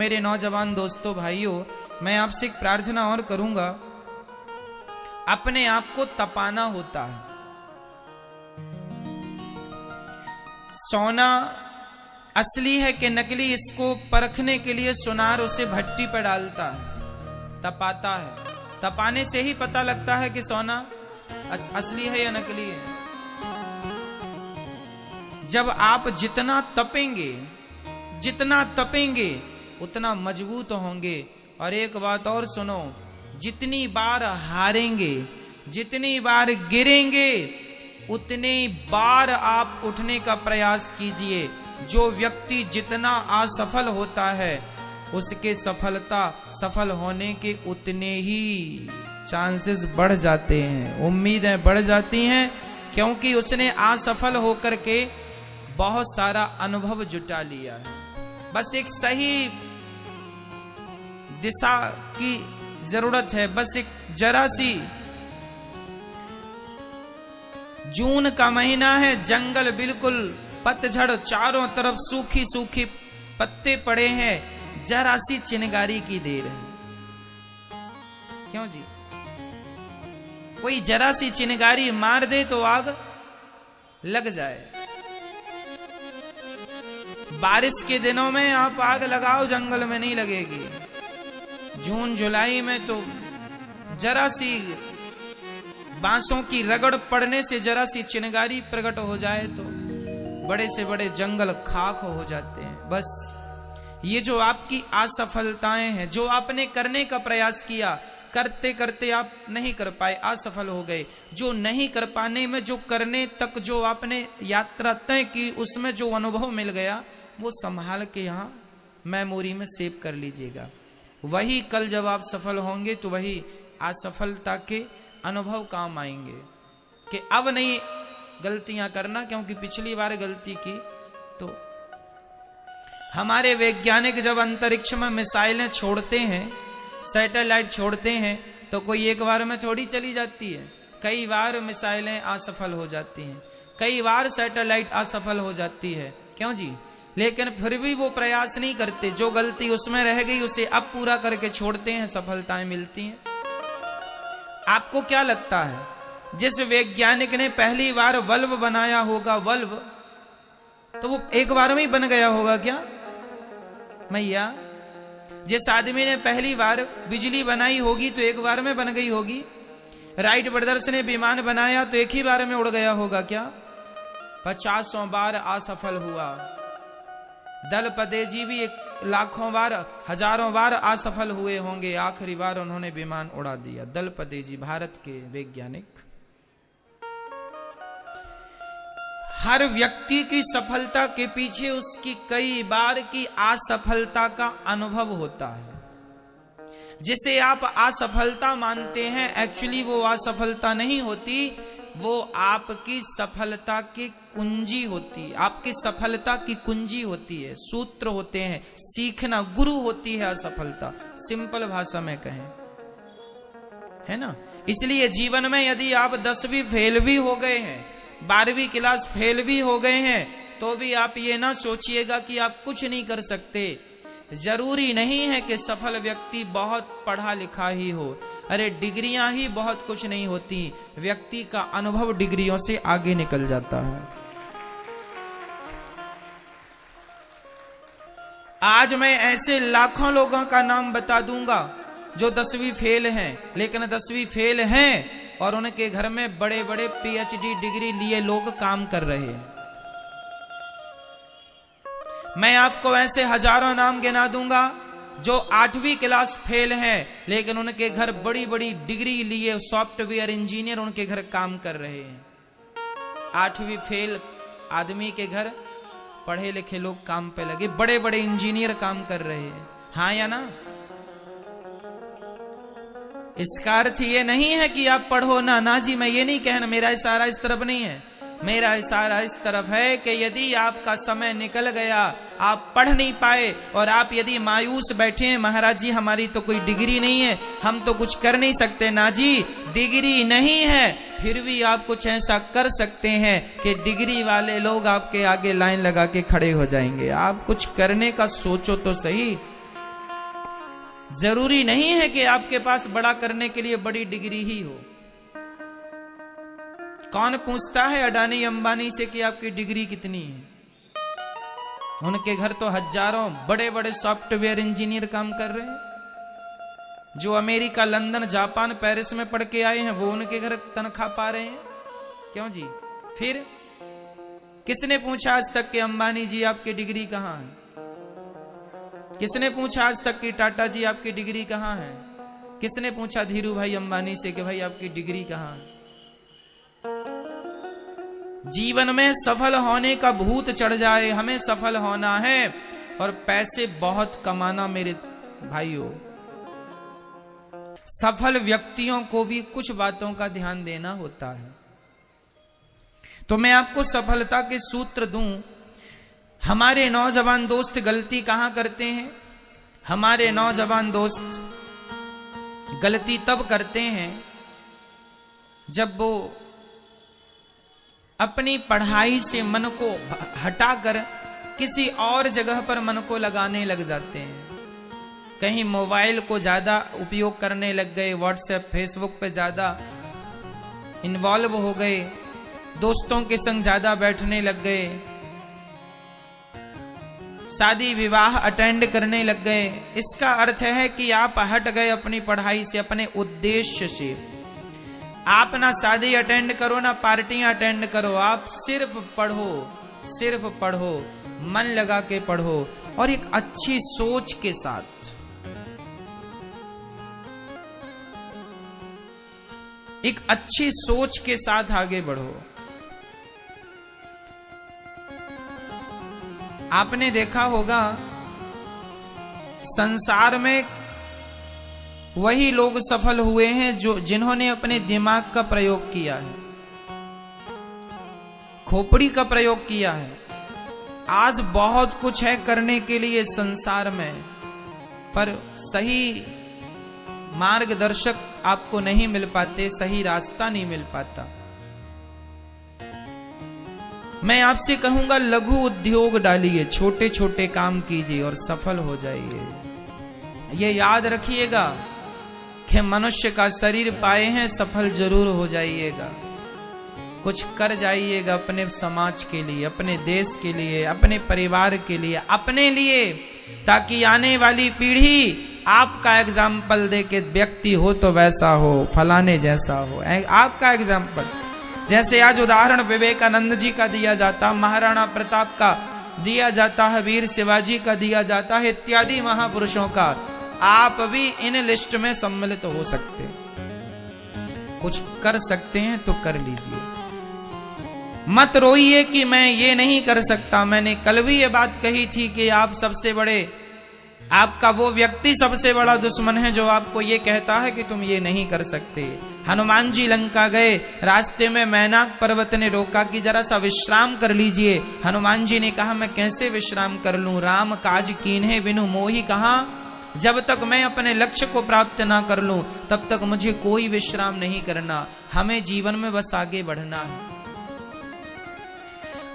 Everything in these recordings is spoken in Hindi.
मेरे नौजवान दोस्तों भाइयों, मैं आपसे एक प्रार्थना और करूंगा। अपने आप को तपाना होता है। सोना असली है कि नकली, इसको परखने के लिए सुनार उसे भट्टी पर डालता है, तपाता है। तपाने से ही पता लगता है कि सोना असली है या नकली है। जब आप जितना तपेंगे उतना मजबूत होंगे। और एक बात और सुनो, जितनी बार हारेंगे, जितनी बार गिरेंगे, उतनी बार आप उठने का प्रयास कीजिए। जो व्यक्ति जितना असफल होता है, उसके सफल होने के उतने ही चांसेस बढ़ जाते हैं, उम्मीदें बढ़ जाती हैं, क्योंकि उसने असफल होकर के बहुत सारा अनुभव जुटा लिया है। बस एक सही दिशा की जरूरत है। बस एक जरा सी, जून का महीना है, जंगल बिल्कुल पतझड़, चारों तरफ सूखी सूखी पत्ते पड़े हैं, जरा सी चिनगारी की देर है। क्यों जी? कोई जरा सी चिनगारी मार दे तो आग लग जाए। बारिश के दिनों में आप आग लगाओ, जंगल में नहीं लगेगी। जून जुलाई में तो जरा सी बांसों की रगड़ पड़ने से जरा सी चिनगारी प्रकट हो जाए तो बड़े से बड़े जंगल खाक हो जाते हैं। बस ये जो आपकी असफलताएं हैं, जो आपने करने का प्रयास किया, करते करते आप नहीं कर पाए, असफल हो गए। जो नहीं कर पाने में, जो करने तक जो आपने यात्रा तय की, उसमें जो अनुभव मिल गया, वो संभाल के यहाँ मेमोरी में सेव कर लीजिएगा। वही कल जब आप सफल होंगे तो वही असफलता के अनुभव काम आएंगे कि अब नहीं गलतियां करना, क्योंकि पिछली बार गलती की तो। हमारे वैज्ञानिक जब अंतरिक्ष में मिसाइलें छोड़ते हैं, सैटेलाइट छोड़ते हैं, तो कोई एक बार में थोड़ी चली जाती है। कई बार मिसाइलें असफल हो जाती हैं, कई बार सैटेलाइट असफल हो जाती है। क्यों जी? लेकिन फिर भी वो प्रयास नहीं करते। जो गलती उसमें रह गई उसे अब पूरा करके छोड़ते हैं, सफलताएं मिलती हैं। आपको क्या लगता है, जिस वैज्ञानिक ने पहली बार बल्ब बनाया होगा, बल्ब, तो वो एक बार में ही बन गया होगा क्या मैया? जिस आदमी ने पहली बार बिजली बनाई होगी तो एक बार में बन गई होगी। राइट ब्रदर्स ने विमान बनाया तो एक ही बार में उड़ गया होगा क्या? 50 बार असफल हुआ। दलपति जी भी लाखों बार, हजारों बार असफल हुए होंगे, आखिरी बार उन्होंने विमान उड़ा दिया। दलपति जी, भारत के वैज्ञानिक। हर व्यक्ति की सफलता के पीछे उसकी कई बार की असफलता का अनुभव होता है। जिसे आप असफलता मानते हैं, एक्चुअली वो असफलता नहीं होती, वो आपकी सफलता की कुंजी होती है। आपकी सफलता की कुंजी होती है, सूत्र होते हैं, सीखना, गुरु होती है असफलता, सिंपल भाषा में कहें, है ना। इसलिए जीवन में यदि आप 10वीं फेल भी हो गए हैं, 12वीं क्लास फेल भी हो गए हैं, तो भी आप ये ना सोचिएगा कि आप कुछ नहीं कर सकते। जरूरी नहीं है कि सफल व्यक्ति बहुत पढ़ा लिखा ही हो। अरे डिग्रियां ही बहुत कुछ नहीं होती, व्यक्ति का अनुभव डिग्रियों से आगे निकल जाता है। आज मैं ऐसे लाखों लोगों का नाम बता दूंगा जो 10वीं फेल हैं, लेकिन 10वीं फेल हैं और उनके घर में बड़े बड़े PhD डिग्री लिए लोग काम कर रहे हैं। मैं आपको ऐसे हजारों नाम गिना दूंगा जो 8वीं क्लास फेल हैं, लेकिन उनके घर बड़ी बड़ी डिग्री लिए सॉफ्टवेयर इंजीनियर उनके घर काम कर रहे हैं। 8वीं फेल आदमी के घर पढ़े लिखे लोग काम पे लगे, बड़े बड़े इंजीनियर काम कर रहे हैं। हाँ या ना? इसका अर्थ ये नहीं है कि आप पढ़ो ना। ना जी, मैं ये नहीं कहना, मेरा इशारा इस तरफ नहीं है। मेरा इशारा इस तरफ है कि यदि आपका समय निकल गया, आप पढ़ नहीं पाए और आप यदि मायूस बैठे हैं, महाराज जी हमारी तो कोई डिग्री नहीं है, हम तो कुछ कर नहीं सकते। ना जी, डिग्री नहीं है, फिर भी आप कुछ ऐसा कर सकते हैं कि डिग्री वाले लोग आपके आगे लाइन लगा के खड़े हो जाएंगे। आप कुछ करने का सोचो तो सही। जरूरी नहीं है कि आपके पास बड़ा करने के लिए बड़ी डिग्री ही हो। कौन पूछता है अडानी अंबानी से कि आपकी डिग्री कितनी है? उनके घर तो हजारों बड़े बड़े सॉफ्टवेयर इंजीनियर काम कर रहे हैं। जो अमेरिका, लंदन, जापान, पेरिस में पढ़ के आए हैं वो उनके घर तनख्वाह पा रहे हैं। क्यों जी? फिर किसने पूछा आज तक कि अंबानी जी आपकी डिग्री कहां है? किसने पूछा आज तक कि टाटा जी आपकी डिग्री कहां है? किसने पूछा धीरू भाई अंबानी से कि भाई आपकी डिग्री कहां है? जीवन में सफल होने का भूत चढ़ जाए, हमें सफल होना है और पैसे बहुत कमाना मेरे भाइयों। सफल व्यक्तियों को भी कुछ बातों का ध्यान देना होता है। तो मैं आपको सफलता के सूत्र दूं। हमारे नौजवान दोस्त गलती कहां करते हैं? हमारे नौजवान दोस्त गलती तब करते हैं जब वो अपनी पढ़ाई से मन को हटाकर किसी और जगह पर मन को लगाने लग जाते हैं। कहीं मोबाइल को ज्यादा उपयोग करने लग गए, व्हाट्सएप, फेसबुक पे ज्यादा इन्वॉल्व हो गए, दोस्तों के संग ज्यादा बैठने लग गए, शादी विवाह अटेंड करने लग गए। इसका अर्थ है कि आप हट गए अपनी पढ़ाई से, अपने उद्देश्य से। आप ना शादी अटेंड करो ना पार्टियां अटेंड करो, आप सिर्फ पढ़ो, सिर्फ पढ़ो, मन लगा के पढ़ो और एक अच्छी सोच के साथ। एक अच्छी सोच के साथ आगे बढ़ो। आपने देखा होगा संसार में वही लोग सफल हुए हैं जिन्होंने अपने दिमाग का प्रयोग किया है, खोपड़ी का प्रयोग किया है। आज बहुत कुछ है करने के लिए संसार में, पर सही मार्गदर्शक आपको नहीं मिल पाते, सही रास्ता नहीं मिल पाता। मैं आपसे कहूंगा लघु उद्योग डालिए, छोटे छोटे काम कीजिए और सफल हो जाइए। ये याद रखिएगा कि मनुष्य का शरीर पाए हैं, सफल जरूर हो जाइएगा। कुछ कर जाइएगा अपने समाज के लिए, अपने देश के लिए, अपने परिवार के लिए, अपने लिए, ताकि आने वाली पीढ़ी आपका एग्जाम्पल दे के व्यक्ति हो तो वैसा हो, फलाने जैसा हो। आपका एग्जाम्पल, जैसे आज उदाहरण विवेकानंद जी का दिया जाता, महाराणा प्रताप का दिया जाता है, वीर शिवाजी का दिया जाता है, इत्यादि महापुरुषों का। आप भी इन लिस्ट में सम्मिलित हो सकते हैं। कुछ कर सकते हैं तो कर लीजिए। मत रोइए कि मैं ये नहीं कर सकता। मैंने कल भी ये बात कही थी कि आप सबसे बड़े, आपका वो व्यक्ति सबसे बड़ा दुश्मन है जो आपको ये कहता है कि तुम ये नहीं कर सकते। हनुमान जी लंका गए, रास्ते में मैनाक पर्वत ने रोका कि जरा सा विश्राम कर लीजिए। हनुमान जी ने कहा मैं कैसे विश्राम कर लूं, राम काज कीन्हे बिनु मोहि कहा। जब तक मैं अपने लक्ष्य को प्राप्त ना कर लूं तब तक मुझे कोई विश्राम नहीं करना। हमें जीवन में बस आगे बढ़ना है।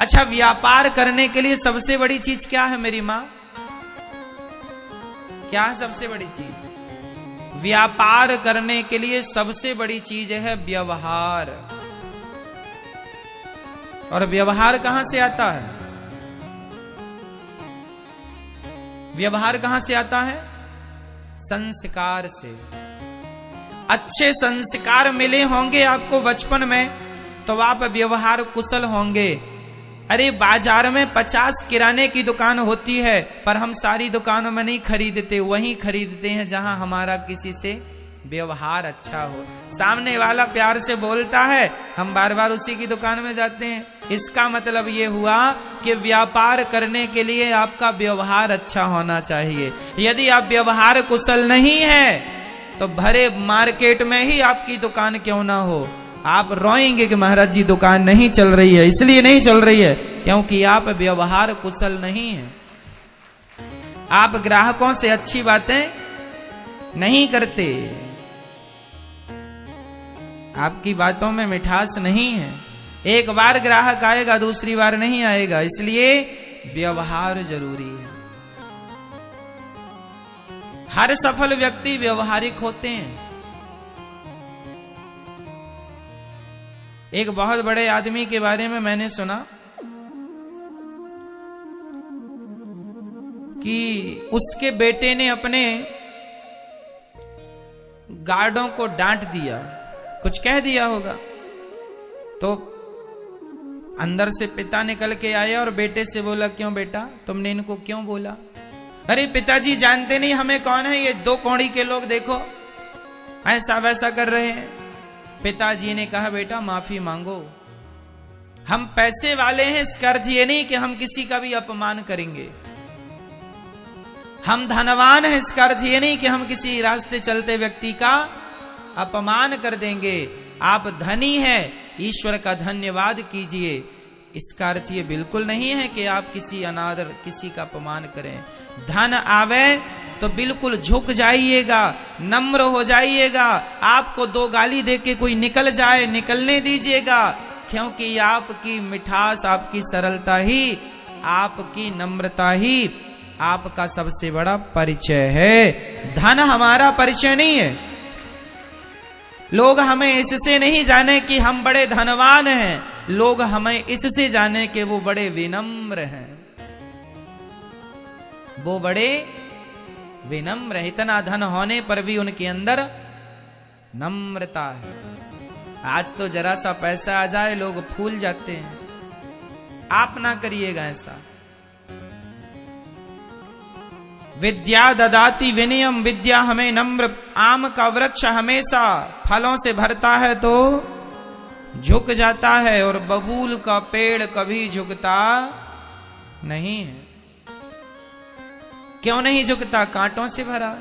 अच्छा, व्यापार करने के लिए सबसे बड़ी चीज क्या है मेरी माँ? क्या है सबसे बड़ी चीज? व्यापार करने के लिए सबसे बड़ी चीज है व्यवहार। और व्यवहार कहां से आता है? व्यवहार कहां से आता है? संस्कार से। अच्छे संस्कार मिले होंगे आपको बचपन में तो आप व्यवहार कुशल होंगे। अरे बाजार में 50 किराने की दुकान होती है, पर हम सारी दुकानों में नहीं खरीदते, वहीं खरीदते हैं जहां हमारा किसी से व्यवहार अच्छा हो। सामने वाला प्यार से बोलता है, हम बार बार उसी की दुकान में जाते हैं। इसका मतलब ये हुआ कि व्यापार करने के लिए आपका व्यवहार अच्छा होना चाहिए। यदि आप व्यवहार कुशल नहीं है तो भरे मार्केट में ही आपकी दुकान क्यों ना हो, आप रोएंगे कि महाराज जी दुकान नहीं चल रही है। इसलिए नहीं चल रही है क्योंकि आप व्यवहार कुशल नहीं हैं। आप ग्राहकों से अच्छी बातें नहीं करते, आपकी बातों में मिठास नहीं है। एक बार ग्राहक आएगा, दूसरी बार नहीं आएगा। इसलिए व्यवहार जरूरी है। हर सफल व्यक्ति व्यवहारिक होते हैं। एक बहुत बड़े आदमी के बारे में मैंने सुना कि उसके बेटे ने अपने गार्डों को डांट दिया, कुछ कह दिया होगा, तो अंदर से पिता निकल के आया और बेटे से बोला, क्यों बेटा तुमने इनको क्यों बोला? अरे पिताजी जानते नहीं हमें कौन है, ये दो कौड़ी के लोग देखो ऐसा वैसा कर रहे हैं। पिताजी ने कहा, बेटा माफी मांगो, हम पैसे वाले हैं, इसका अर्थ ये नहीं कि हम किसी का भी अपमान करेंगे। हम धनवान हैं, इसका अर्थ ये नहीं कि हम किसी रास्ते चलते व्यक्ति का अपमान कर देंगे। आप धनी हैं, ईश्वर का धन्यवाद कीजिए, इसका अर्थ ये बिल्कुल नहीं है कि आप किसी अनादर किसी का अपमान करें। धन आवे तो बिल्कुल झुक जाइएगा, नम्र हो जाइएगा। आपको दो गाली देके कोई निकल जाए, निकलने दीजिएगा, क्योंकि आपकी मिठास, आपकी सरलता ही, आपकी नम्रता ही आपका सबसे बड़ा परिचय है। धन हमारा परिचय नहीं है। लोग हमें इससे नहीं जाने कि हम बड़े धनवान हैं, लोग हमें इससे जाने कि वो बड़े विनम्र हैं, वो बड़े विनम्र है। इतना धन होने पर भी उनके अंदर नम्रता है। आज तो जरा सा पैसा आ जाए लोग फूल जाते हैं, आप ना करिएगा ऐसा। विद्या ददाति विनयम, विद्या हमें नम्र। आम का वृक्ष हमेशा फलों से भरता है तो झुक जाता है, और बबूल का पेड़ कभी झुकता नहीं है। क्यों नहीं झुकता? कांटों से भरा।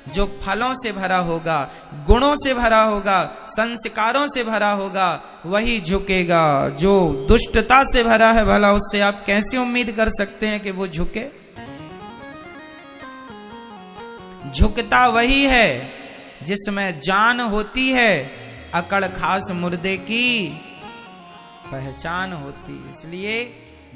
जो फलों से भरा होगा, गुणों से भरा होगा, संस्कारों से भरा होगा, वही झुकेगा। जो दुष्टता से भरा है, भला उससे आप कैसे उम्मीद कर सकते हैं कि वो झुके? झुकता वही है जिसमें जान होती है, अकड़ खास मुर्दे की पहचान होती। इसलिए